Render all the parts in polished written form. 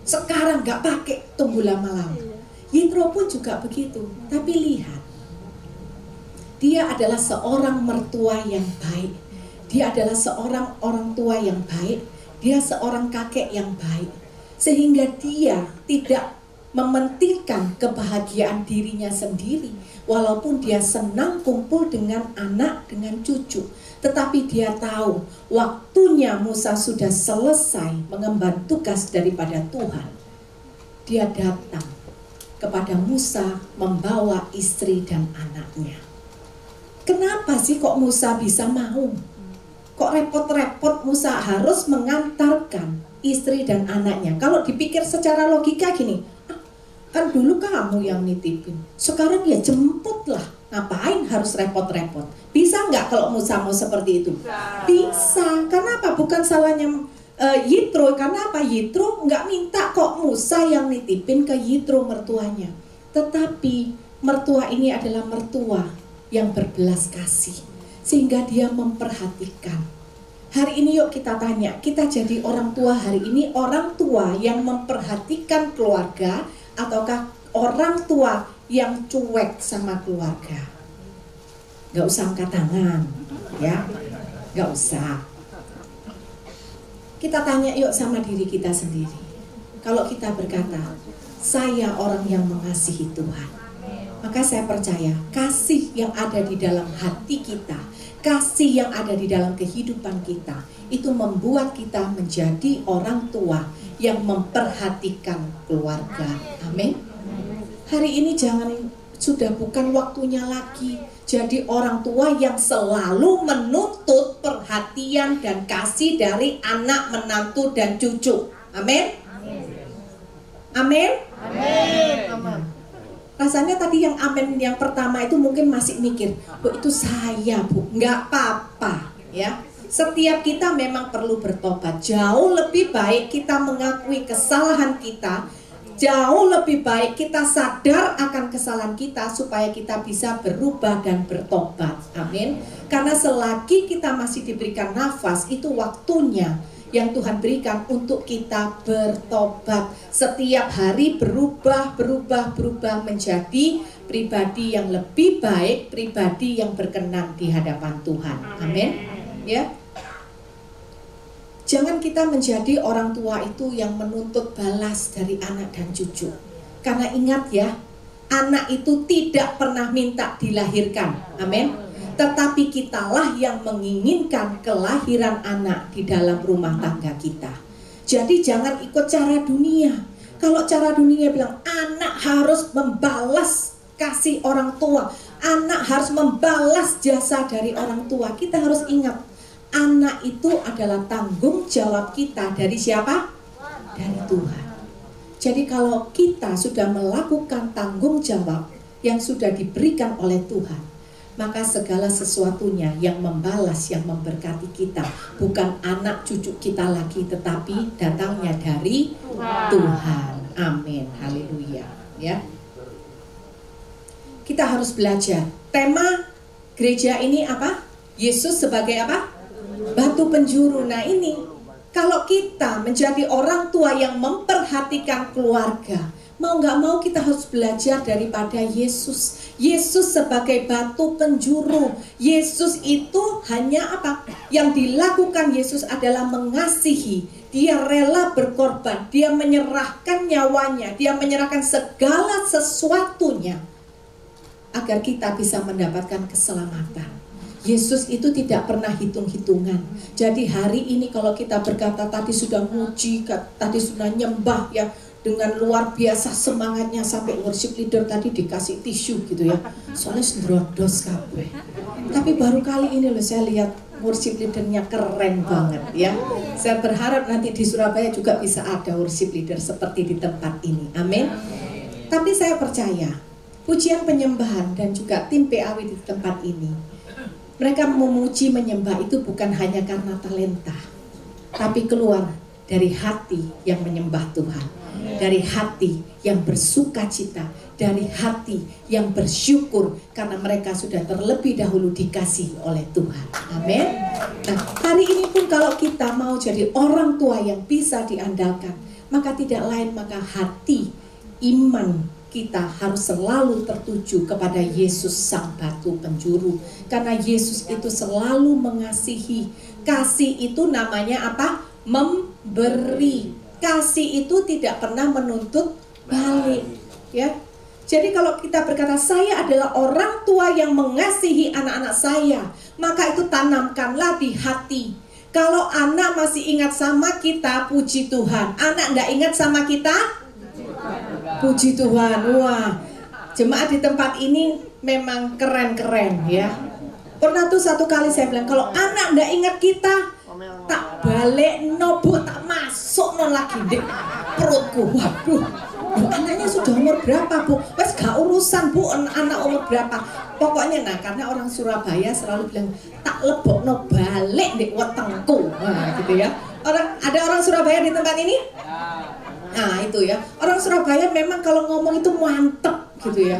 Sekarang nggak pakai tunggu lama-lama. Yitro pun juga begitu. Tapi lihat, dia adalah seorang mertua yang baik. Dia adalah seorang orang tua yang baik. Dia seorang kakek yang baik. Sehingga dia tidak mementingkan kebahagiaan dirinya sendiri. Walaupun dia senang kumpul dengan anak, dengan cucu. Tetapi dia tahu waktunya Musa sudah selesai mengemban tugas daripada Tuhan. Dia datang kepada Musa membawa istri dan anaknya. Kenapa sih kok Musa bisa mau? Kok repot-repot Musa harus mengantarkan istri dan anaknya? Kalau dipikir secara logika gini, kan dulu kamu yang nitipin, sekarang ya jemputlah. Ngapain harus repot-repot? Bisa nggak kalau Musa mau seperti itu? Bisa. Kenapa? Bukan salahnya Yitro. Karena apa? Yitro nggak minta kok Musa yang nitipin ke Yitro mertuanya. Tetapi mertua ini adalah mertua yang berbelas kasih, sehingga dia memperhatikan. Hari ini yuk kita tanya, kita jadi orang tua hari ini, orang tua yang memperhatikan keluarga ataukah orang tua yang cuek sama keluarga? Gak usah angkat tangan, ya, gak usah. Kita tanya yuk sama diri kita sendiri. Kalau kita berkata, saya orang yang mengasihi Tuhan, maka saya percaya kasih yang ada di dalam hati kita, kasih yang ada di dalam kehidupan kita, itu membuat kita menjadi orang tua yang memperhatikan keluarga. Amin. Hari ini sudah bukan waktunya lagi jadi orang tua yang selalu menuntut perhatian dan kasih dari anak, menantu, dan cucu. Amin. Amin. Amin. Rasanya tadi yang amin yang pertama itu mungkin masih mikir, Bu, itu saya, Bu, nggak apa-apa, ya. Setiap kita memang perlu bertobat. Jauh lebih baik kita mengakui kesalahan kita. Jauh lebih baik kita sadar akan kesalahan kita supaya kita bisa berubah dan bertobat. Amin. Karena selagi kita masih diberikan nafas, itu waktunya yang Tuhan berikan untuk kita bertobat. Setiap hari berubah menjadi pribadi yang lebih baik, pribadi yang berkenan di hadapan Tuhan. Amin. Ya. Jangan kita menjadi orang tua itu yang menuntut balas dari anak dan cucu. Karena ingat ya, anak itu tidak pernah minta dilahirkan. Amin. Tetapi kitalah yang menginginkan kelahiran anak di dalam rumah tangga kita. Jadi jangan ikut cara dunia. Kalau cara dunia bilang anak harus membalas kasih orang tua, anak harus membalas jasa dari orang tua. Kita harus ingat, anak itu adalah tanggung jawab kita dari siapa? Dari Tuhan. Jadi kalau kita sudah melakukan tanggung jawab yang sudah diberikan oleh Tuhan, maka segala sesuatunya yang membalas, yang memberkati kita, bukan anak cucu kita lagi, tetapi datangnya dari Tuhan. Amin. Haleluya. Ya. Kita harus belajar. Tema gereja ini apa? Yesus sebagai apa? Batu penjuru. Nah ini, kalau kita menjadi orang tua yang memperhatikan keluarga, mau nggak mau kita harus belajar daripada Yesus. Yesus sebagai batu penjuru. Yesus itu hanya apa? Yang dilakukan Yesus adalah mengasihi. Dia rela berkorban. Dia menyerahkan nyawanya. Dia menyerahkan segala sesuatunya agar kita bisa mendapatkan keselamatan. Yesus itu tidak pernah hitung-hitungan. Jadi hari ini kalau kita berkata tadi sudah muji, tadi sudah nyembah ya, dengan luar biasa semangatnya, sampai worship leader tadi dikasih tisu gitu ya, soalnya sendrodos kabeh. Tapi baru kali ini loh saya lihat worship leadernya keren banget ya. Saya berharap nanti di Surabaya juga bisa ada worship leader seperti di tempat ini. Amin. Tapi saya percaya pujian penyembahan dan juga tim PAW di tempat ini, mereka memuji menyembah itu bukan hanya karena talenta, tapi keluar dari hati yang menyembah Tuhan, dari hati yang bersuka cita, dari hati yang bersyukur karena mereka sudah terlebih dahulu dikasihi oleh Tuhan. Amin. Nah, hari ini pun kalau kita mau jadi orang tua yang bisa diandalkan, maka tidak lain maka hati iman kita harus selalu tertuju kepada Yesus sang batu penjuru. Karena Yesus itu selalu mengasihi. Kasih itu namanya apa? Memberi. Kasih itu tidak pernah menuntut balik, ya. Jadi kalau kita berkata saya adalah orang tua yang mengasihi anak-anak saya, maka itu tanamkanlah di hati. Kalau anak masih ingat sama kita, puji Tuhan. Anak enggak ingat sama kita, puji Tuhan. Wah, jemaat di tempat ini memang keren-keren ya. Pernah tuh satu kali saya bilang, kalau anak nggak ingat kita, tak balik no bu, tak masuk no lagi di perutku. Waduh, bu, anaknya sudah umur berapa bu? Wes gak urusan bu, anak umur berapa. Pokoknya nah, karena orang Surabaya selalu bilang tak lebok no balik di wetengku. Nah, gitu ya. Ada orang Surabaya di tempat ini? Nah itu ya, orang Surabaya memang kalau ngomong itu mantep gitu ya.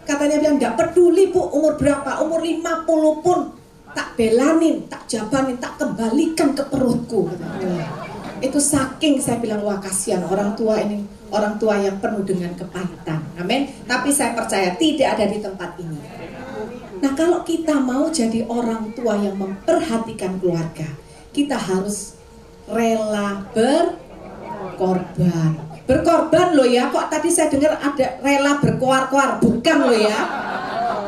Katanya bilang nggak peduli bu umur berapa, umur 50 pun tak belanin, tak jabanin, tak kembalikan ke perutku. Itu saking saya bilang wah kasihan orang tua ini, orang tua yang penuh dengan kepahitan. Amin. Tapi saya percaya tidak ada di tempat ini. Nah kalau kita mau jadi orang tua yang memperhatikan keluarga, kita harus rela berkorban. Berkorban loh ya, kok tadi saya dengar ada rela berkoar-koar, bukan loh ya.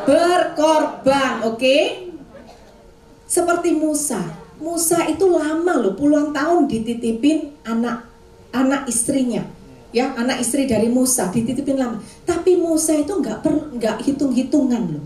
Berkorban, oke? Seperti Musa. Musa itu lama loh, puluhan tahun dititipin anak istrinya. Ya, anak istri dari Musa dititipin lama. Tapi Musa itu nggak hitung-hitungan loh.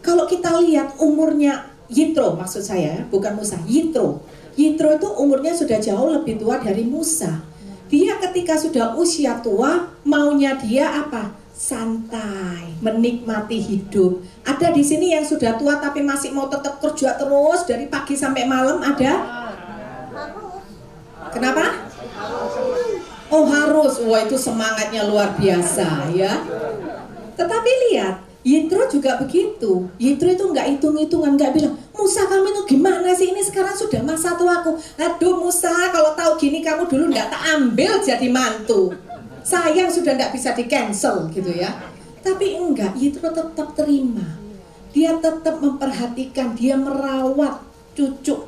Kalau kita lihat umurnya Yitro, maksud saya bukan Musa, Yitro. Yitro itu umurnya sudah jauh lebih tua dari Musa. Dia ketika sudah usia tua, maunya dia apa? Santai, menikmati hidup. Ada di sini yang sudah tua tapi masih mau tetap kerja terus dari pagi sampai malam, ada? Kenapa? Oh harus, wah itu semangatnya luar biasa ya. Tetapi lihat, Yitro juga begitu. Yitro itu nggak hitung-hitungan, nggak bilang, Musa kamu itu gimana sih, ini sekarang sudah masa tuaku. Aduh Musa, kalau tahu gini kamu dulu nggak tak ambil jadi mantu. Sayang sudah nggak bisa di cancel gitu ya. Tapi enggak, Yitro tetap terima. Dia tetap memperhatikan, dia merawat cucu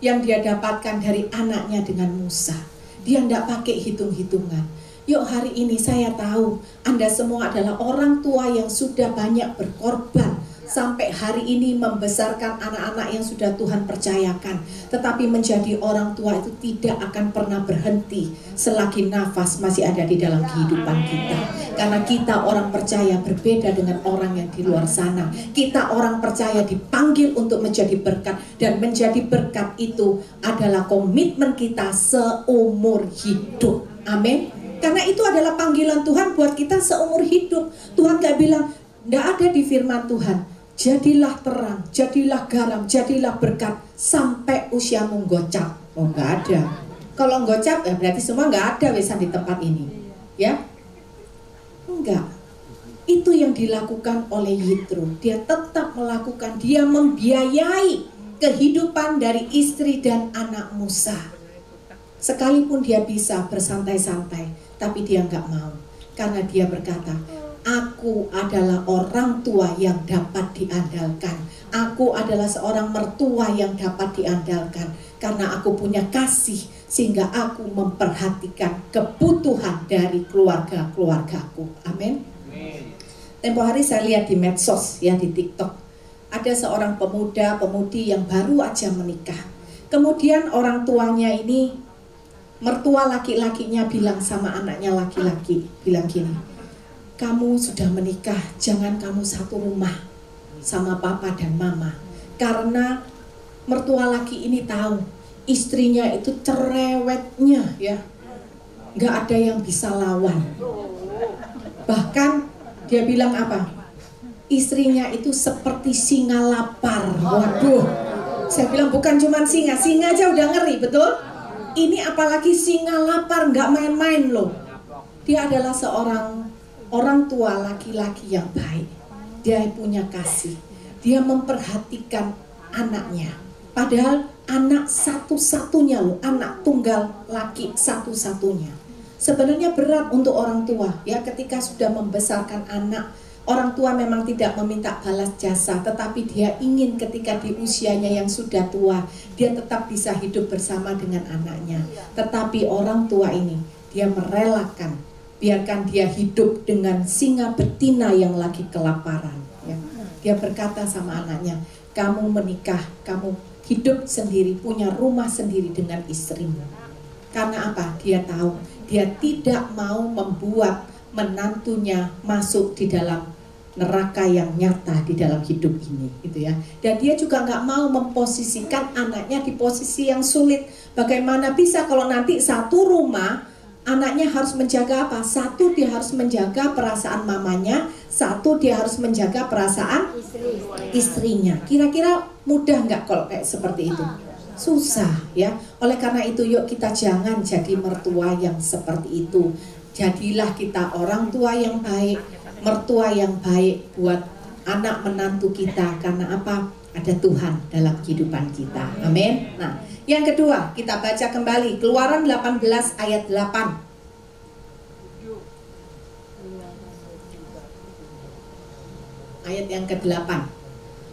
yang dia dapatkan dari anaknya dengan Musa. Dia nggak pakai hitung-hitungan. Yuk hari ini saya tahu Anda semua adalah orang tua yang sudah banyak berkorban sampai hari ini membesarkan anak-anak yang sudah Tuhan percayakan. Tetapi menjadi orang tua itu tidak akan pernah berhenti selagi nafas masih ada di dalam kehidupan kita. Karena kita orang percaya berbeda dengan orang yang di luar sana. Kita orang percaya dipanggil untuk menjadi berkat. Dan menjadi berkat itu adalah komitmen kita seumur hidup. Amin. Karena itu adalah panggilan Tuhan buat kita seumur hidup. Tuhan gak bilang, gak ada di firman Tuhan, jadilah terang, jadilah garam, jadilah berkat sampai usiamu gocap. Oh gak ada. Kalau gocap ya berarti semua gak ada wesan di tempat ini. Ya? Enggak. Itu yang dilakukan oleh Yitro. Dia tetap melakukan, dia membiayai kehidupan dari istri dan anak Musa. Sekalipun dia bisa bersantai-santai, tapi dia nggak mau. Karena dia berkata, aku adalah orang tua yang dapat diandalkan. Aku adalah seorang mertua yang dapat diandalkan. Karena aku punya kasih, sehingga aku memperhatikan kebutuhan dari keluarga-keluargaku. Amin. Tempo hari saya lihat di medsos, ya di TikTok. Ada seorang pemuda-pemudi yang baru aja menikah. Kemudian orang tuanya ini, mertua laki-lakinya bilang sama anaknya laki-laki, bilang gini, kamu sudah menikah, jangan kamu satu rumah sama papa dan mama. Karena mertua laki ini tahu, istrinya itu cerewetnya ya, nggak ada yang bisa lawan. Bahkan dia bilang apa? Istrinya itu seperti singa lapar. Waduh, saya bilang bukan cuma singa, singa aja udah ngeri, betul? Ini apalagi singa lapar, nggak main-main loh. Dia adalah seorang orang tua laki-laki yang baik. Dia punya kasih. Dia memperhatikan anaknya. Padahal anak satu-satunya loh, anak tunggal laki satu-satunya. Sebenarnya berat untuk orang tua ya, ketika sudah membesarkan anak. Orang tua memang tidak meminta balas jasa, tetapi dia ingin ketika di usianya yang sudah tua, dia tetap bisa hidup bersama dengan anaknya. Tetapi orang tua ini, dia merelakan, biarkan dia hidup dengan singa betina yang lagi kelaparan. Ya. Dia berkata sama anaknya, kamu menikah, kamu hidup sendiri, punya rumah sendiri dengan istrimu. Karena apa? Dia tahu, dia tidak mau membuat menantunya masuk di dalam neraka yang nyata di dalam hidup ini, gitu ya. Dan dia juga nggak mau memposisikan anaknya di posisi yang sulit. Bagaimana bisa kalau nanti satu rumah anaknya harus menjaga apa? Satu, dia harus menjaga perasaan mamanya, satu dia harus menjaga perasaan istrinya. Kira-kira mudah nggak kalau kayak seperti itu? Susah ya. Oleh karena itu yuk kita jangan jadi mertua yang seperti itu. Jadilah kita orang tua yang baik, mertua yang baik buat anak menantu kita. Karena apa? Ada Tuhan dalam kehidupan kita. Amin. Nah, yang kedua kita baca kembali Keluaran 18 ayat 8. Ayat yang ke-8.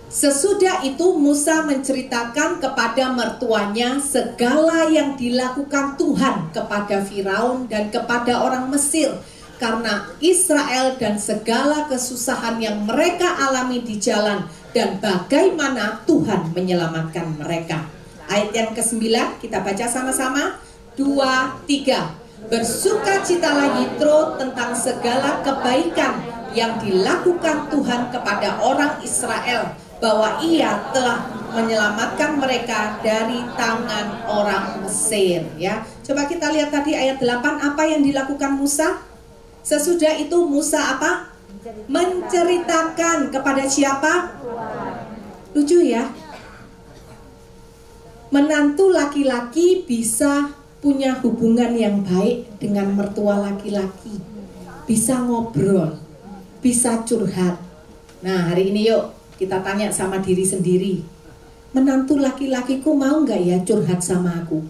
Sesudah itu Musa menceritakan kepada mertuanya segala yang dilakukan Tuhan kepada Firaun dan kepada orang Mesir karena Israel dan segala kesusahan yang mereka alami di jalan dan bagaimana Tuhan menyelamatkan mereka. Ayat yang ke-9 kita baca sama-sama. 2, 3. Bersukacitalah Yitro tentang segala kebaikan yang dilakukan Tuhan kepada orang Israel, bahwa ia telah menyelamatkan mereka dari tangan orang Mesir. Ya, coba kita lihat tadi ayat 8, apa yang dilakukan Musa? Sesudah itu Musa apa? Menceritakan kepada siapa? Lucu ya. Menantu laki-laki bisa punya hubungan yang baik dengan mertua laki-laki, bisa ngobrol, bisa curhat. Nah, hari ini yuk kita tanya sama diri sendiri, menantu laki-lakiku mau nggak ya curhat sama aku?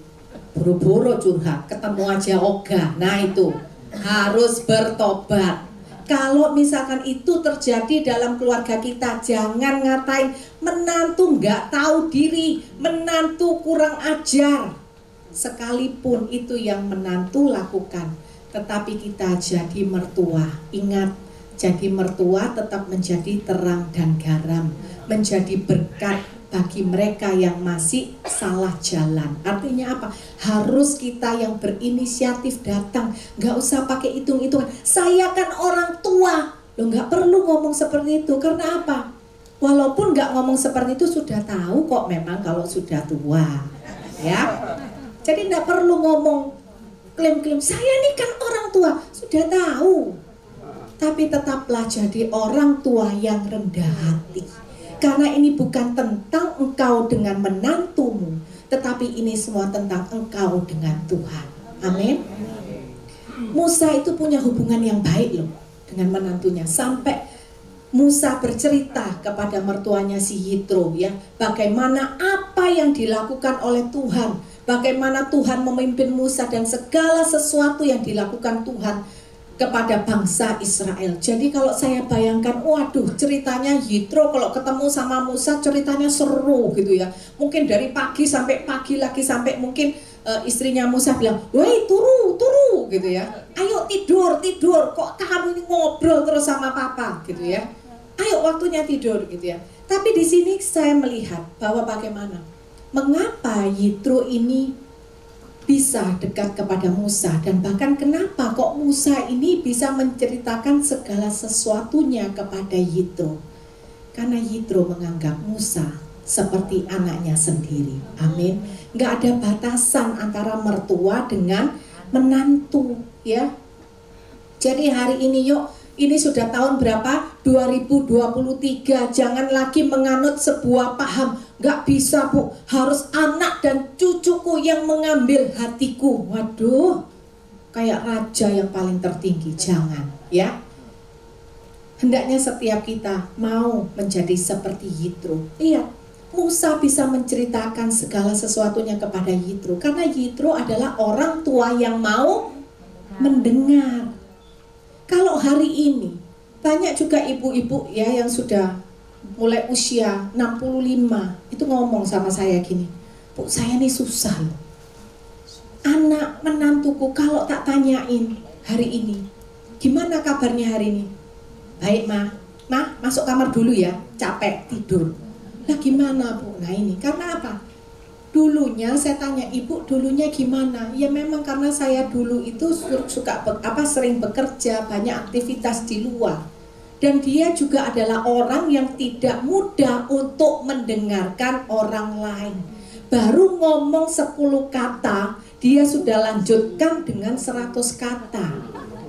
Boro-boro curhat, ketemu aja ogah. Nah itu harus bertobat. Kalau misalkan itu terjadi dalam keluarga kita, jangan ngatain menantu nggak tahu diri, menantu kurang ajar. Sekalipun itu yang menantu lakukan, tetapi kita jadi mertua, ingat, jadi mertua tetap menjadi terang dan garam, menjadi berkat bagi mereka yang masih salah jalan. Artinya apa? Harus kita yang berinisiatif datang, nggak usah pakai hitung-hitungan. Saya kan orang tua, lo nggak perlu ngomong seperti itu. Karena apa? Walaupun nggak ngomong seperti itu sudah tahu kok memang kalau sudah tua, ya. Jadi nggak perlu ngomong klaim-klaim saya ini kan orang tua, sudah tahu. Tapi tetaplah jadi orang tua yang rendah hati. Karena ini bukan tentang engkau dengan menantumu, tetapi ini semua tentang engkau dengan Tuhan. Amin. Musa itu punya hubungan yang baik loh dengan menantunya. Sampai Musa bercerita kepada mertuanya si Yitro, ya, bagaimana apa yang dilakukan oleh Tuhan, bagaimana Tuhan memimpin Musa dan segala sesuatu yang dilakukan Tuhan kepada bangsa Israel. Jadi kalau saya bayangkan, waduh, ceritanya Yitro kalau ketemu sama Musa ceritanya seru gitu ya. Mungkin dari pagi sampai pagi lagi, sampai mungkin istrinya Musa bilang, "Woi, turu gitu ya. Ayo tidur, kok kamu ini ngobrol terus sama papa gitu ya. Ayo waktunya tidur gitu ya." Tapi di sini saya melihat bahwa bagaimana, mengapa Yitro ini bisa dekat kepada Musa, dan bahkan kenapa kok Musa ini bisa menceritakan segala sesuatunya kepada Yitro. Karena Yitro menganggap Musa seperti anaknya sendiri. Amin. Nggak ada batasan antara mertua dengan menantu, ya. Jadi hari ini yuk, ini sudah tahun berapa? 2023. Jangan lagi menganut sebuah paham, nggak bisa bu, harus anak dan cucuku yang mengambil hatiku. Waduh, kayak raja yang paling tertinggi. Jangan, ya. Hendaknya setiap kita mau menjadi seperti Yitro. Iya, Musa bisa menceritakan segala sesuatunya kepada Yitro, karena Yitro adalah orang tua yang mau mendengar. Kalau hari ini banyak juga ibu-ibu ya yang sudah mulai usia 65 itu ngomong sama saya gini, Bu, saya ini susah loh. Anak menantuku kalau tak tanyain hari ini, gimana kabarnya hari ini? Baik mah, masuk kamar dulu ya, capek tidur. Lah gimana Bu? Nah ini karena apa? Dulunya saya tanya, Ibu dulunya gimana? Ya memang karena saya dulu itu suka sering bekerja, banyak aktivitas di luar. Dan dia juga adalah orang yang tidak mudah untuk mendengarkan orang lain. Baru ngomong 10 kata, dia sudah lanjutkan dengan 100 kata.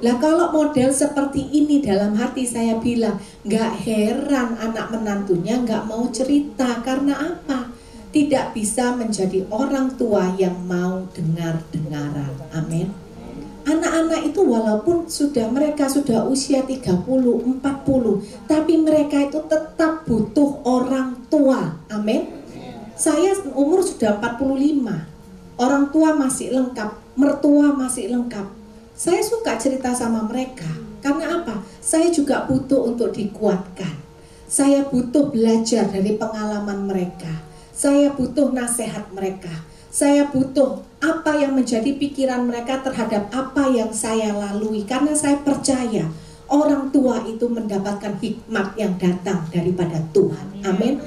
Lah kalau model seperti ini dalam hati saya bilang, gak heran anak menantunya gak mau cerita. Karena apa? Tidak bisa menjadi orang tua yang mau dengar-dengaran. Amin. Anak-anak itu walaupun mereka sudah usia 30, 40, tapi mereka itu tetap butuh orang tua. Amin. Saya umur sudah 45. Orang tua masih lengkap, mertua masih lengkap. Saya suka cerita sama mereka. Karena apa? Saya juga butuh untuk dikuatkan. Saya butuh belajar dari pengalaman mereka. Saya butuh nasihat mereka. Saya butuh apa yang menjadi pikiran mereka terhadap apa yang saya lalui. Karena saya percaya orang tua itu mendapatkan hikmat yang datang daripada Tuhan. Amin.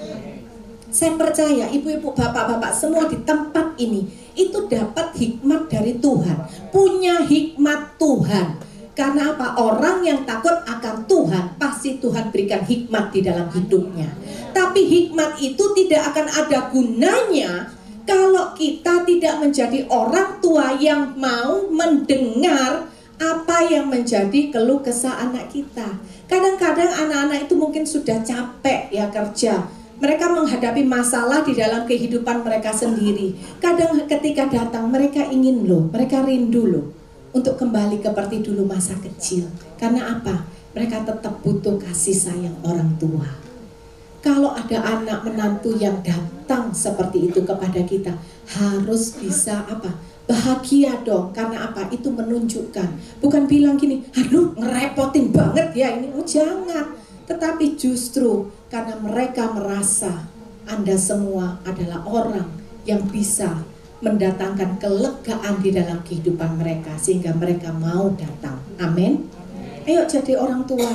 Saya percaya ibu-ibu, bapak-bapak semua di tempat ini itu dapat hikmat dari Tuhan. Punya hikmat Tuhan. Karena apa? Orang yang takut akan Tuhan, pasti Tuhan berikan hikmat di dalam hidupnya. Tapi hikmat itu tidak akan ada gunanya kalau kita tidak menjadi orang tua yang mau mendengar apa yang menjadi keluh kesah anak kita. Kadang-kadang anak-anak itu mungkin sudah capek ya kerja. Mereka menghadapi masalah di dalam kehidupan mereka sendiri. Kadang ketika datang mereka ingin mereka rindu untuk kembali seperti dulu masa kecil. Karena apa? Mereka tetap butuh kasih sayang orang tua. Kalau ada anak menantu yang datang seperti itu kepada kita, harus bisa bahagia dong. Karena apa? Itu menunjukkan, bukan bilang gini, aduh ngerepotin banget ya ini. Jangan. Tetapi justru karena mereka merasa Anda semua adalah orang yang bisa mendatangkan kelegaan di dalam kehidupan mereka, sehingga mereka mau datang. Amin. Ayo jadi orang tua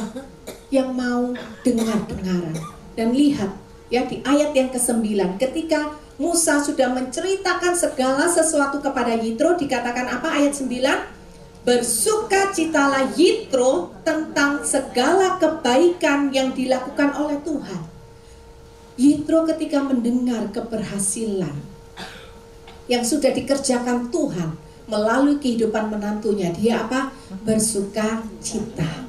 yang mau dengar-dengaran. Dan lihat ya di ayat yang ke-9, ketika Musa sudah menceritakan segala sesuatu kepada Yitro, dikatakan apa ayat 9? Bersukacitalah Yitro tentang segala kebaikan yang dilakukan oleh Tuhan. Yitro ketika mendengar keberhasilan yang sudah dikerjakan Tuhan melalui kehidupan menantunya, dia bersukacita.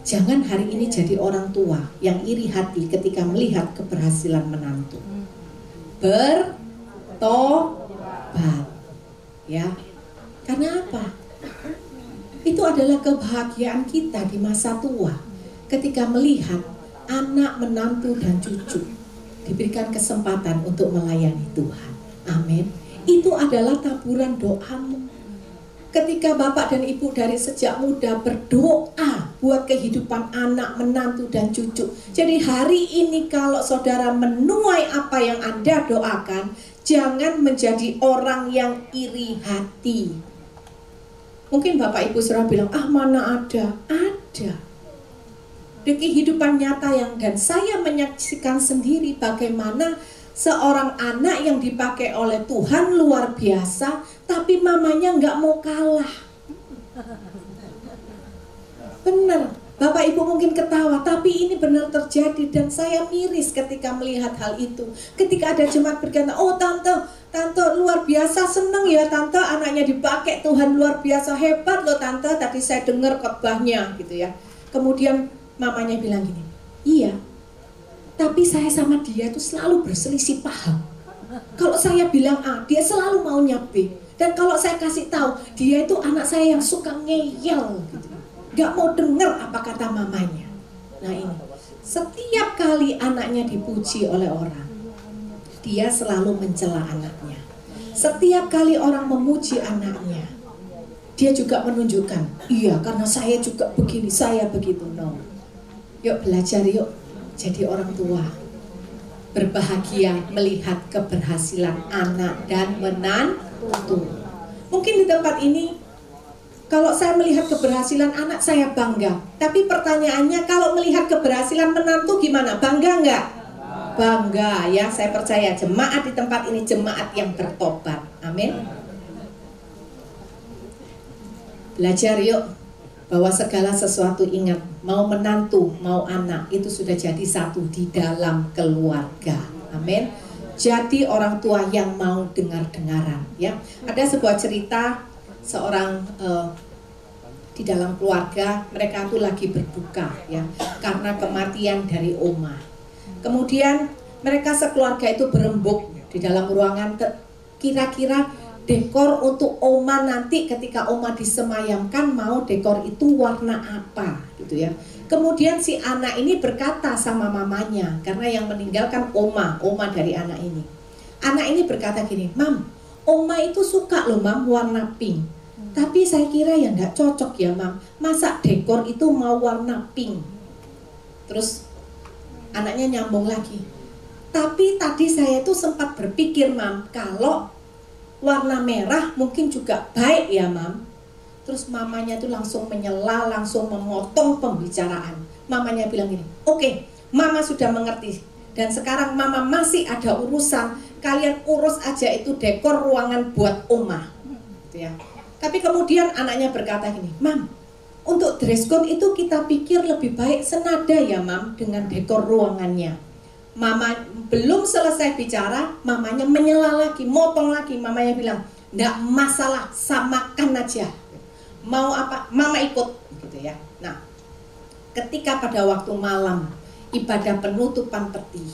Jangan hari ini jadi orang tua yang iri hati ketika melihat keberhasilan menantu. Bertobat. Ya. Karena apa? Itu adalah kebahagiaan kita di masa tua. Ketika melihat anak, menantu, dan cucu diberikan kesempatan untuk melayani Tuhan. Amin. Itu adalah taburan doamu. Ketika bapak dan ibu dari sejak muda berdoa buat kehidupan anak, menantu, dan cucu. Jadi hari ini kalau saudara menuai apa yang Anda doakan, jangan menjadi orang yang iri hati. Mungkin bapak ibu saudara bilang, mana ada? Ada. Di kehidupan nyata dan saya menyaksikan sendiri bagaimana seorang anak yang dipakai oleh Tuhan luar biasa, tapi mamanya nggak mau kalah. Benar, bapak ibu mungkin ketawa, tapi ini benar terjadi dan saya miris ketika melihat hal itu. Ketika ada jemaat berkata, oh tante luar biasa, seneng ya tante anaknya dipakai Tuhan luar biasa, hebat loh tante, tadi saya dengar khotbahnya gitu ya. Kemudian mamanya bilang gini, iya, tapi saya sama dia itu selalu berselisih paham. Kalau saya bilang A, dia selalu maunya B. Dan kalau saya kasih tahu, dia itu anak saya yang suka ngeyel gitu. Gak mau dengar apa kata mamanya. Nah ini, setiap kali anaknya dipuji oleh orang, dia selalu mencela anaknya. Setiap kali orang memuji anaknya, dia juga menunjukkan, iya karena saya juga begini, saya begitu. No. Yuk belajar yuk jadi orang tua. Berbahagia melihat keberhasilan anak dan menantu. Mungkin di tempat ini, kalau saya melihat keberhasilan anak saya bangga. Tapi pertanyaannya, kalau melihat keberhasilan menantu gimana? Bangga nggak? Bangga ya, saya percaya jemaat di tempat ini jemaat yang bertobat. Amin. Belajar yuk bahwa segala sesuatu, ingat, mau menantu, mau anak, itu sudah jadi satu di dalam keluarga. Amin. Jadi orang tua yang mau dengar-dengaran ya. Ada sebuah cerita seorang di dalam keluarga, mereka tuh lagi berduka ya karena kematian dari oma. Kemudian mereka sekeluarga itu berembuk di dalam ruangan, kira-kira dekor untuk oma nanti ketika oma disemayamkan mau dekor itu warna apa gitu ya. Kemudian si anak ini berkata sama mamanya, karena yang meninggalkan oma dari anak ini. Anak ini berkata gini, "Mam, oma itu suka loh mam warna pink. Tapi saya kira ya enggak cocok ya mam, masa dekor itu mau warna pink." Terus anaknya nyambung lagi, "Tapi tadi saya tuh sempat berpikir mam, kalau warna merah mungkin juga baik ya mam." Terus mamanya tuh langsung menyela, langsung memotong pembicaraan. Mamanya bilang gini, "Oke, mama sudah mengerti. Dan sekarang mama masih ada urusan. Kalian urus aja itu dekor ruangan buat oma." Gitu ya. Tapi kemudian anaknya berkata gini, "Mam, untuk dress code itu kita pikir lebih baik senada ya mam dengan dekor ruangannya." Mama belum selesai bicara, mamanya menyela lagi, motong lagi. Mamanya bilang, "Nggak masalah, samakan aja. Mau apa, mama ikut." Gitu ya. Nah, ketika pada waktu malam ibadah penutupan peti,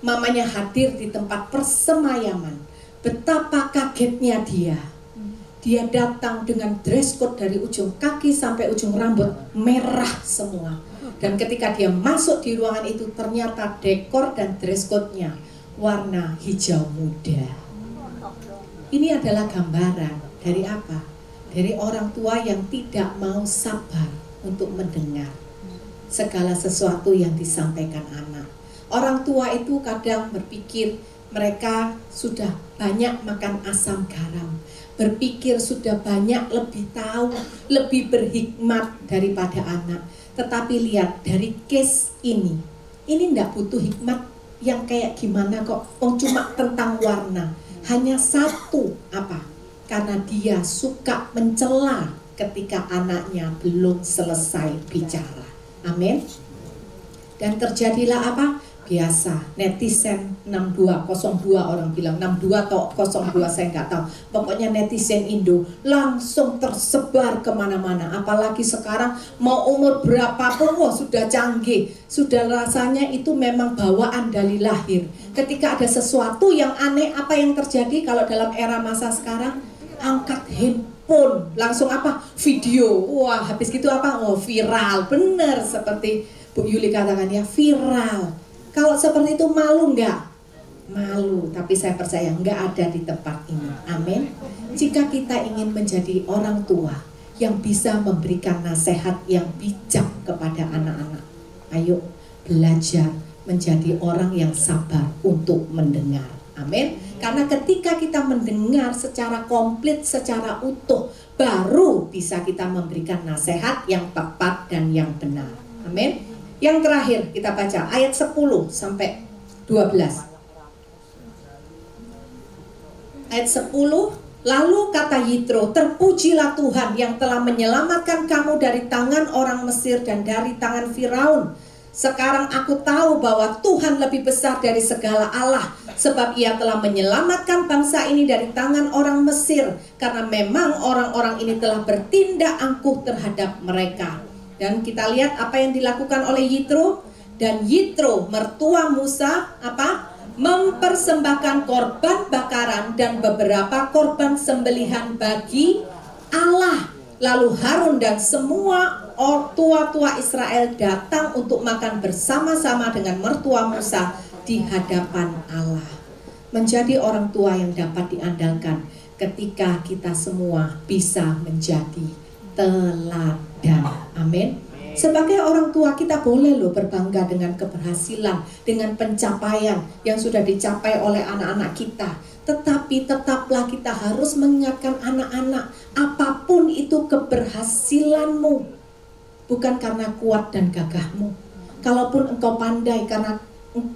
mamanya hadir di tempat persemayaman. Betapa kagetnya dia. Dia datang dengan dress code dari ujung kaki sampai ujung rambut merah semua. Dan ketika dia masuk di ruangan itu, ternyata dekor dan dress code-nya warna hijau muda. Ini adalah gambaran dari apa? Dari orang tua yang tidak mau sabar untuk mendengar segala sesuatu yang disampaikan anak. Orang tua itu kadang berpikir mereka sudah banyak makan asam garam, berpikir sudah banyak lebih tahu, lebih berhikmat daripada anak. Tetapi lihat dari case ini enggak butuh hikmat yang kayak gimana kok, cuma tentang warna. Hanya satu, apa? Karena dia suka mencela ketika anaknya belum selesai bicara. Amin. Dan terjadilah apa? Biasa, netizen 6202 orang bilang 62 atau 02 saya nggak tahu. Pokoknya netizen Indo langsung tersebar kemana-mana. Apalagi sekarang mau umur berapapun, wah sudah canggih. Sudah rasanya itu memang bawaan dari lahir. Ketika ada sesuatu yang aneh, apa yang terjadi kalau dalam era masa sekarang? Angkat handphone, langsung apa? Video. Wah habis gitu apa? Oh viral, bener seperti Bu Yuli katakan ya, viral. Kalau seperti itu malu nggak? Malu, tapi saya percaya nggak ada di tempat ini. Amin. Jika kita ingin menjadi orang tua yang bisa memberikan nasihat yang bijak kepada anak-anak, ayo belajar menjadi orang yang sabar untuk mendengar. Amin. Karena ketika kita mendengar secara komplit, secara utuh, baru bisa kita memberikan nasihat yang tepat dan yang benar. Amin. Yang terakhir kita baca ayat 10 sampai 12. Ayat 10, lalu kata Yitro, "Terpujilah Tuhan yang telah menyelamatkan kamu dari tangan orang Mesir dan dari tangan Firaun. Sekarang aku tahu bahwa Tuhan lebih besar dari segala Allah, sebab ia telah menyelamatkan bangsa ini dari tangan orang Mesir, karena memang orang-orang ini telah bertindak angkuh terhadap mereka." Dan kita lihat apa yang dilakukan oleh Yitro. Dan Yitro mertua Musa apa? Mempersembahkan korban bakaran dan beberapa korban sembelihan bagi Allah. Lalu Harun dan semua tua-tua Israel datang untuk makan bersama-sama dengan mertua Musa di hadapan Allah. Menjadi orang tua yang dapat diandalkan ketika kita semua bisa menjadi teladan. Amin. Sebagai orang tua kita boleh loh berbangga dengan keberhasilan, dengan pencapaian yang sudah dicapai oleh anak-anak kita. Tetapi tetaplah kita harus mengingatkan anak-anak, apapun itu keberhasilanmu, bukan karena kuat dan gagahmu. Kalaupun engkau pandai,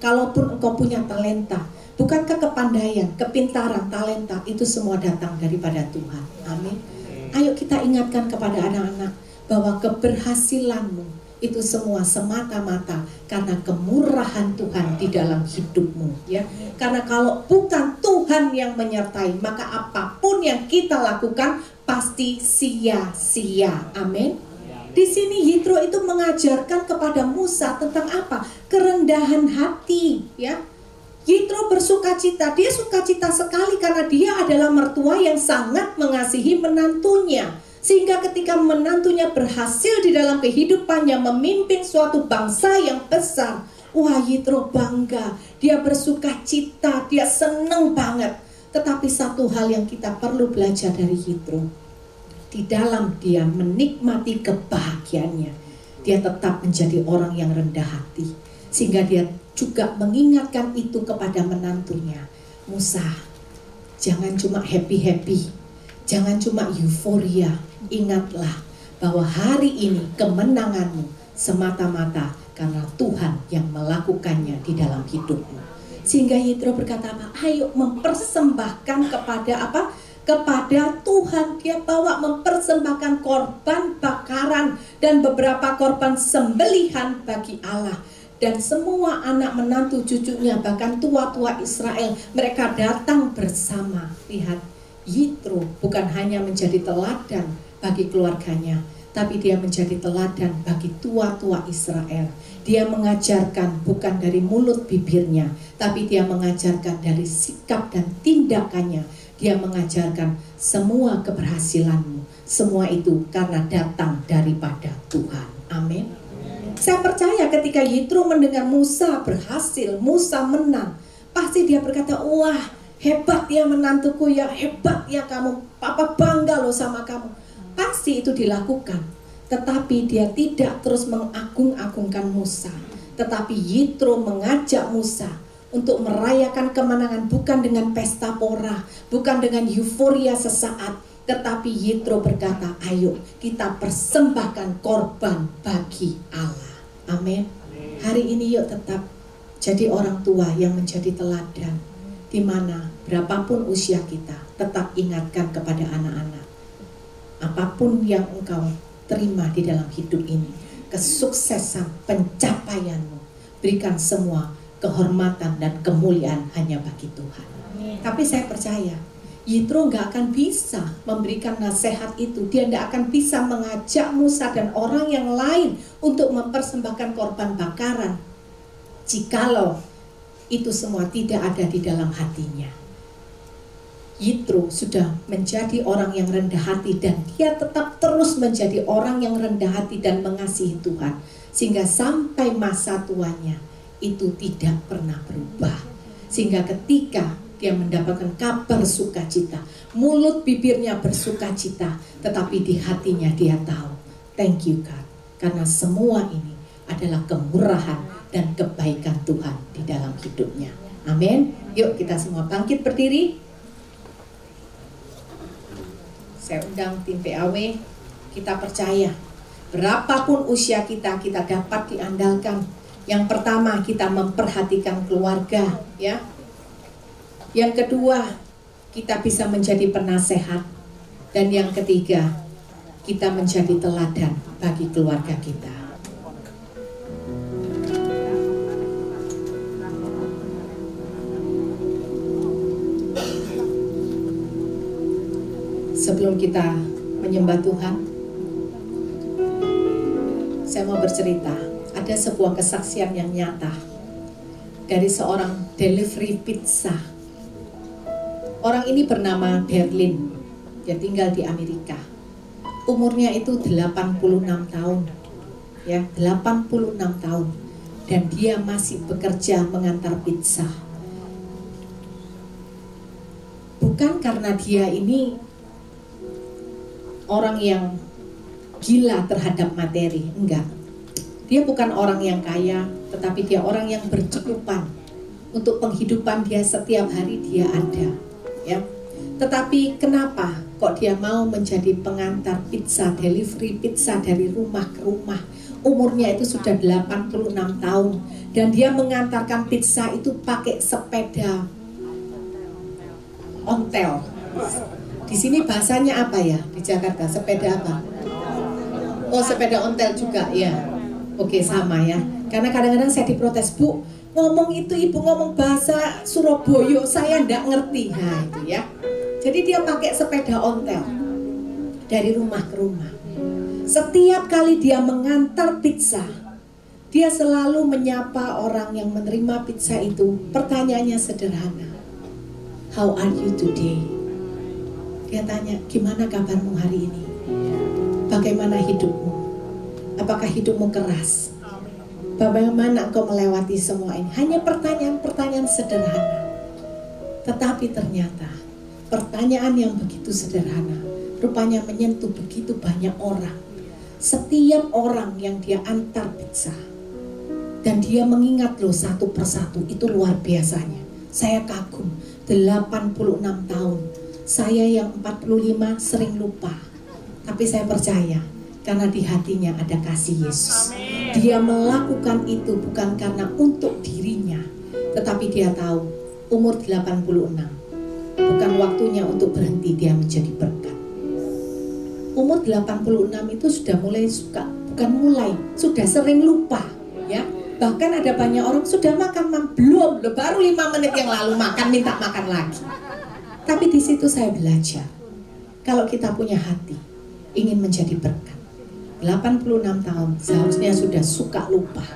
kalaupun engkau punya talenta, bukankah kepandaian, kepintaran, talenta itu semua datang daripada Tuhan. Amin. Ayo kita ingatkan kepada anak-anak bahwa keberhasilanmu itu semua semata-mata karena kemurahan Tuhan di dalam hidupmu, ya. Karena kalau bukan Tuhan yang menyertai, maka apapun yang kita lakukan pasti sia-sia. Amin. Di sini Yitro itu mengajarkan kepada Musa tentang apa? Kerendahan hati, ya. Yitro bersukacita, dia sukacita sekali karena dia adalah mertua yang sangat mengasihi menantunya. Sehingga ketika menantunya berhasil di dalam kehidupannya memimpin suatu bangsa yang besar, wah, Yitro bangga, dia bersukacita, dia senang banget. Tetapi satu hal yang kita perlu belajar dari Yitro, di dalam dia menikmati kebahagiaannya, dia tetap menjadi orang yang rendah hati. Sehingga dia juga mengingatkan itu kepada menantunya, Musa, jangan cuma happy-happy, jangan cuma euforia. Ingatlah bahwa hari ini kemenanganmu semata-mata karena Tuhan yang melakukannya di dalam hidupmu. Sehingga Yitro berkata apa? Ayo mempersembahkan kepada apa? Kepada Tuhan. Dia bawa mempersembahkan korban bakaran dan beberapa korban sembelihan bagi Allah. Dan semua anak menantu cucunya, bahkan tua-tua Israel, mereka datang bersama. Lihat, Yitro bukan hanya menjadi teladan bagi keluarganya, tapi dia menjadi teladan bagi tua-tua Israel. Dia mengajarkan bukan dari mulut bibirnya, tapi dia mengajarkan dari sikap dan tindakannya. Dia mengajarkan semua keberhasilanmu, semua itu karena datang daripada Tuhan. Amin. Saya percaya ketika Yitro mendengar Musa berhasil, Musa menang, pasti dia berkata, wah, hebat ya menantuku ya, hebat ya kamu, papa bangga loh sama kamu. Pasti itu dilakukan, tetapi dia tidak terus mengagung-agungkan Musa. Tetapi Yitro mengajak Musa untuk merayakan kemenangan bukan dengan pesta pora, bukan dengan euforia sesaat, tetapi Yitro berkata, ayo kita persembahkan korban bagi Allah. Amin. Hari ini yuk tetap jadi orang tua yang menjadi teladan, di mana berapapun usia kita, tetap ingatkan kepada anak-anak, apapun yang engkau terima di dalam hidup ini, kesuksesan, pencapaianmu, berikan semua kehormatan dan kemuliaan hanya bagi Tuhan. Tapi saya percaya Yitro nggak akan bisa memberikan nasihat itu. Dia nggak akan bisa mengajak Musa dan orang yang lain untuk mempersembahkan korban bakaran jikalau itu semua tidak ada di dalam hatinya. Yitro sudah menjadi orang yang rendah hati dan dia tetap terus menjadi orang yang rendah hati dan mengasihi Tuhan. Sehingga sampai masa tuanya itu tidak pernah berubah. Sehingga ketika dia mendapatkan kabar sukacita, mulut bibirnya bersukacita, tetapi di hatinya dia tahu, thank you God, karena semua ini adalah kemurahan dan kebaikan Tuhan di dalam hidupnya. Amin. Yuk kita semua bangkit berdiri. Saya undang tim PAW, kita percaya berapapun usia kita, kita dapat diandalkan. Yang pertama, kita memperhatikan keluarga, ya. Yang kedua, kita bisa menjadi penasehat. Dan yang ketiga, kita menjadi teladan bagi keluarga kita. Sebelum kita menyembah Tuhan, saya mau bercerita. Ada sebuah kesaksian yang nyata dari seorang delivery pizza. Orang ini bernama Berlin. Dia tinggal di Amerika. Umurnya itu 86 tahun. Ya, 86 tahun. Dan dia masih bekerja mengantar pizza. bukan karena dia ini orang yang gila terhadap materi, enggak. Dia bukan orang yang kaya, tetapi dia orang yang bercukupan. Untuk penghidupan dia setiap hari dia ada, ya. Tetapi kenapa kok dia mau menjadi pengantar pizza, delivery pizza dari rumah ke rumah? Umurnya itu sudah 86 tahun dan dia mengantarkan pizza itu pakai sepeda ontel. Di sini bahasanya apa ya di Jakarta? Sepeda apa? Oh, sepeda ontel juga ya. Oke, sama ya. Karena kadang-kadang saya diprotes, Bu, ngomong itu ibu ngomong bahasa Surabaya, saya ndak ngerti. Nah itu ya. Jadi dia pakai sepeda ontel dari rumah ke rumah. Setiap kali dia mengantar pizza, dia selalu menyapa orang yang menerima pizza itu. Pertanyaannya sederhana, how are you today? Dia tanya, gimana kabarmu hari ini? Bagaimana hidupmu? Apakah hidupmu keras? Bagaimana engkau melewati semua ini? Hanya pertanyaan-pertanyaan sederhana. Tetapi ternyata pertanyaan yang begitu sederhana rupanya menyentuh begitu banyak orang. Setiap orang yang dia antar pizza, dan dia mengingat loh satu persatu, itu luar biasanya. Saya kagum, 86 tahun. Saya yang 45 sering lupa. Tapi saya percaya karena di hatinya ada kasih Yesus. Dia melakukan itu bukan karena untuk dirinya, tetapi dia tahu umur 86 bukan waktunya untuk berhenti dia menjadi berkat. Umur 86 itu sudah mulai sudah sering lupa, ya. Bahkan ada banyak orang sudah makan belum, baru 5 menit yang lalu makan, minta makan lagi. Tapi di situ saya belajar, kalau kita punya hati ingin menjadi berkat, 86 tahun seharusnya sudah suka lupa.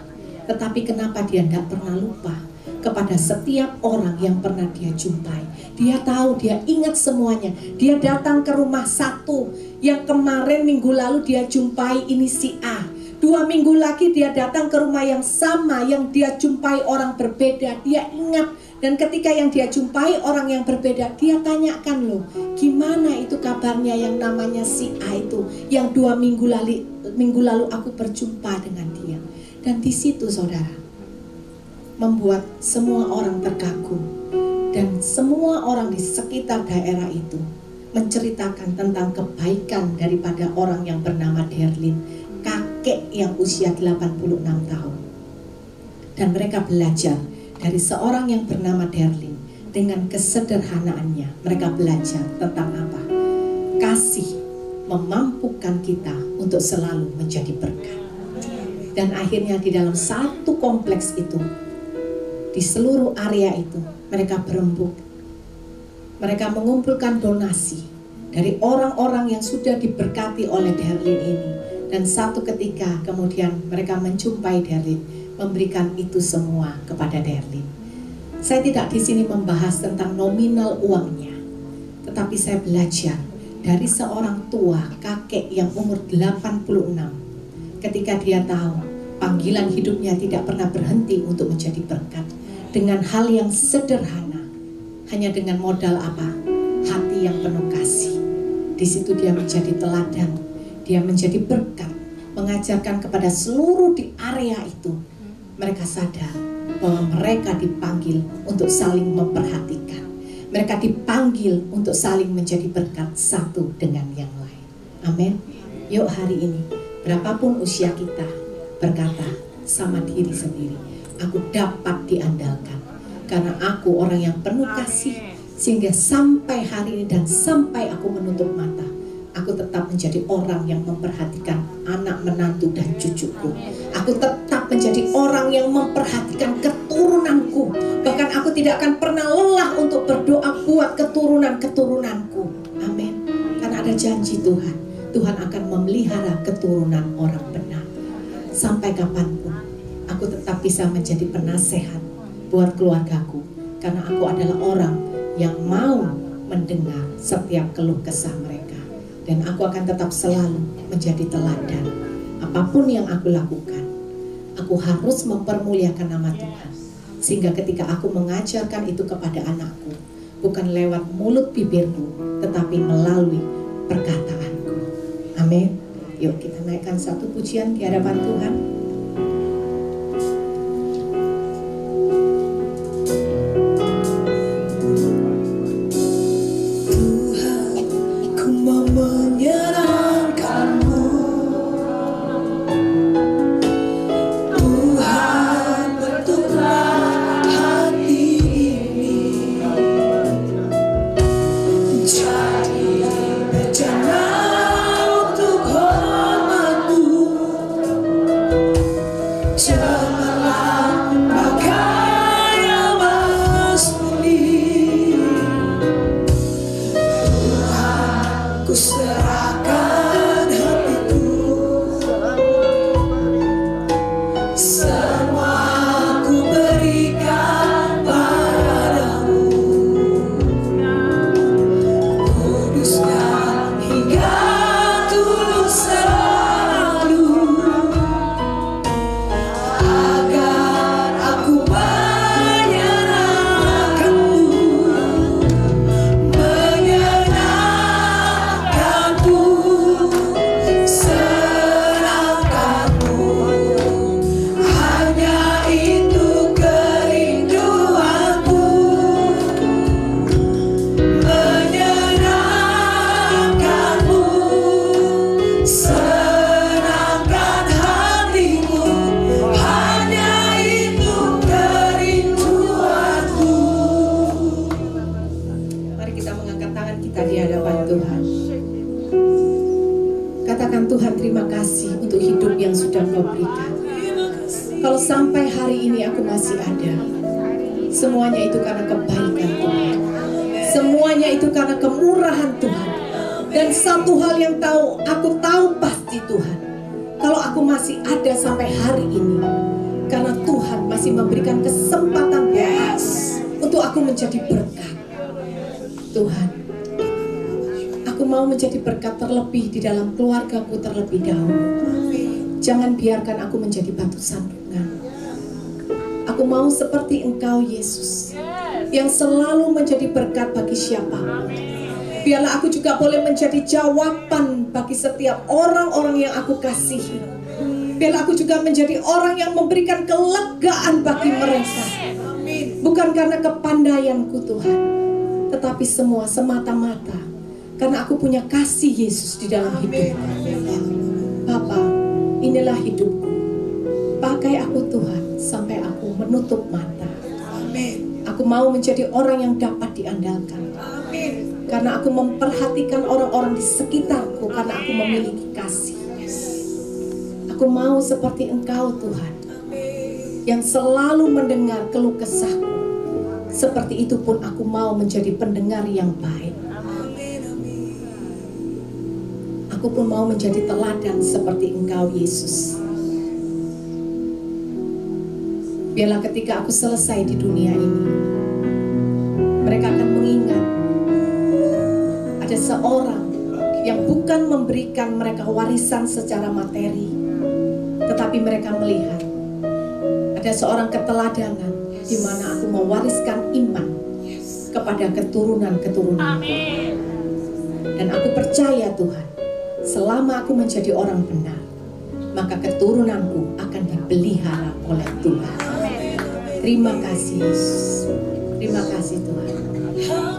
Tetapi kenapa dia tidak pernah lupa kepada setiap orang yang pernah dia jumpai? Dia tahu, dia ingat semuanya. Dia datang ke rumah satu yang kemarin minggu lalu dia jumpai, ini si A. 2 minggu lagi dia datang ke rumah yang sama, yang dia jumpai orang berbeda. Dia ingat, dan ketika yang dia jumpai orang yang berbeda, dia tanyakan loh, gimana itu kabarnya yang namanya si A itu, yang 2 minggu lalu aku berjumpa dengan dia. Dan di situ saudara, membuat semua orang terkagum, dan semua orang di sekitar daerah itu menceritakan tentang kebaikan daripada orang yang bernama Derlin, kakek yang usia 86 tahun. Dan mereka belajar dari seorang yang bernama Derlin. Dengan kesederhanaannya mereka belajar tentang apa? Kasih memampukan kita untuk selalu menjadi berkat. Dan akhirnya di dalam satu kompleks itu, di seluruh area itu, mereka berembuk. Mereka mengumpulkan donasi dari orang-orang yang sudah diberkati oleh Derlin ini. Dan satu ketika kemudian mereka menjumpai Derlin, memberikan itu semua kepada Derlin. Saya tidak di sini membahas tentang nominal uangnya, tetapi saya belajar dari seorang tua, kakek yang umur 86. Ketika dia tahu panggilan hidupnya tidak pernah berhenti untuk menjadi berkat, dengan hal yang sederhana, hanya dengan modal apa? Hati yang penuh kasih. Di situ dia menjadi teladan, dia menjadi berkat, mengajarkan kepada seluruh di area itu. Mereka sadar bahwa mereka dipanggil untuk saling memperhatikan. Mereka dipanggil untuk saling menjadi berkat satu dengan yang lain. Amin. Yuk hari ini, berapapun usia kita, berkata sama diri sendiri, aku dapat diandalkan karena aku orang yang penuh kasih, sehingga sampai hari ini dan sampai aku menutup mata, aku tetap menjadi orang yang memperhatikan anak menantu dan cucuku. Aku tetap menjadi orang yang memperhatikan keturunanku. Bahkan aku tidak akan pernah lelah untuk berdoa buat keturunan-keturunanku. Amin. Karena ada janji Tuhan, Tuhan akan memelihara keturunan orang benar. Sampai kapanpun aku tetap bisa menjadi penasehat buat keluargaku, karena aku adalah orang yang mau mendengar setiap keluh kesah mereka. Dan aku akan tetap selalu menjadi teladan. Apapun yang aku lakukan, aku harus mempermuliakan nama Tuhan. Sehingga ketika aku mengajarkan itu kepada anakku, bukan lewat mulut bibirku, tetapi melalui perkataanku. Amin. Yuk kita naikkan satu pujian di hadapan Tuhan. Tuhan, terima kasih untuk hidup yang sudah Kau berikan. Kalau sampai hari ini aku masih ada, semuanya itu karena kebaikan Tuhan. Semuanya itu karena kemurahan Tuhan. Dan satu hal yang aku tahu pasti Tuhan, kalau aku masih ada sampai hari ini, karena Tuhan masih memberikan kesempatan untuk aku menjadi berkat. Tuhan, aku mau menjadi berkat terlebih di dalam keluargaku terlebih dahulu. Jangan biarkan aku menjadi batu sandungan. Aku mau seperti Engkau Yesus, yang selalu menjadi berkat bagi siapa. Biarlah aku juga boleh menjadi jawaban bagi setiap orang-orang yang aku kasihi. Biarlah aku juga menjadi orang yang memberikan kelegaan bagi mereka. Bukan karena kepandaianku Tuhan, tetapi semua semata-mata karena aku punya kasih Yesus di dalam hidupku. Bapa, inilah hidupku. Pakai aku Tuhan sampai aku menutup mata. Aku mau menjadi orang yang dapat diandalkan. Karena aku memperhatikan orang-orang di sekitarku, karena aku memiliki kasih. Aku mau seperti Engkau Tuhan, yang selalu mendengar keluh kesahku. Seperti itu pun aku mau menjadi pendengar yang baik. Aku pun mau menjadi teladan seperti Engkau Yesus. Biarlah ketika aku selesai di dunia ini, mereka akan mengingat ada seorang yang bukan memberikan mereka warisan secara materi, tetapi mereka melihat ada seorang keteladanan di mana aku mewariskan iman kepada keturunan-keturunanku. Dan aku percaya Tuhan, selama aku menjadi orang benar, maka keturunanku akan dipelihara oleh Tuhan. Terima kasih Yesus. Terima kasih Tuhan.